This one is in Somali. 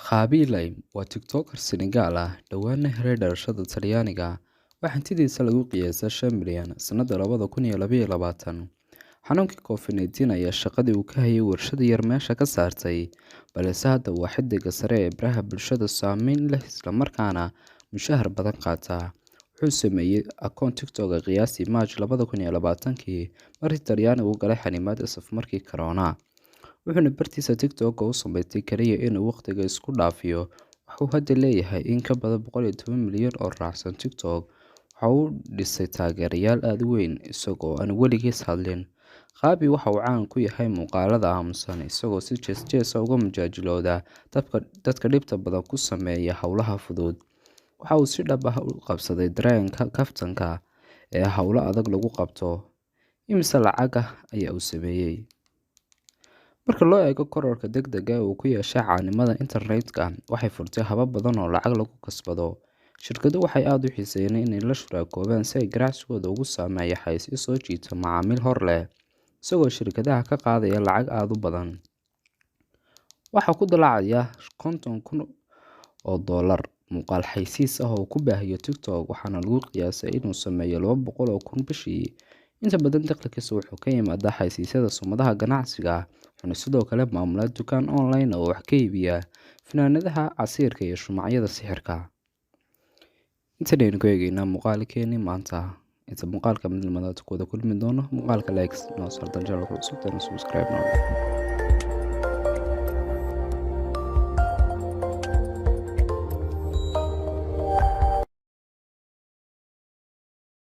Khaby Lame waa TikToker Senegal ah, dhowaana helay dhalashada Talyaaniga, waxaa hantidiisa lagu qiyaasay 5 milyan sanadda 2022. Xanuunkii Covid-19 ayaa shaqadii uu ka hayay warshad yar meesha ka saartay, balse hadda waa xiddiga sare ee baraha bulshada saameyn leh isla markaana mushahar badan qaata. Wuxuu sameeyay akoon TikTok qiyaastii March 2020 markii Talyaanigu u galay xanibaad safmarkii Corona. Wuxuuna bartiisa TikTok u samaystay kaliya inuu waqtiga isku dhaafiyo. Wuxuu hadda leeyahay in ka badan 110 milyan oo raacsan TikTok. Waxa uu dhisay taageerayaal aad u weyn isagoo aan weligiis hadlin. Khaby waxa uu caan ku yahay muuqaalada aamusan isagoo si jees uga majaajilooda dadka dhibta badan ku sameeya hawlaha fudud. Waxa uu si dhab ah u qabsaday dareenka kaftanka ee hawlo adag lagu qabto. Immisa lacag ah ayaa uu sameeyay? Marka loo eego kororka degdega ah ee uu ku yeeshay caanimada internetka, waxay furtay habab badan oo lacag lagu kasbado. Shirkaduhu waxay aad u xiiseeyeen inay la shuraakoobaan si ay ganacsigooda ugu sameeyaan xayeysiis soo jiita macaamiil hor leh, isagoo shirkadaha ka qaadaya lacag aad u badan. Waxaa ku dallacaya $50,000 muuqaal xayeysiis ah oo uu ku baahiyo TikTok, waxaana lagu qiyaasay inuu sameeyo 200,000 bishii. Inta badan dakhligiisa wuxuu ka yimaadaa xayeysiisyada summadaha ganacsiga, wuxuuna sidoo kale maamulaa dukaan online oo wax ka iibiya funaanadaha, casiirka iyo shumacyada sixirka. Intaanaynu ku eegaynaa muuqaalkeennii maanta. Inta muuqaalka mid lamada ku wada kulmi doono, muuqaalka likes noo saar, channelka cusub, subscribe noo.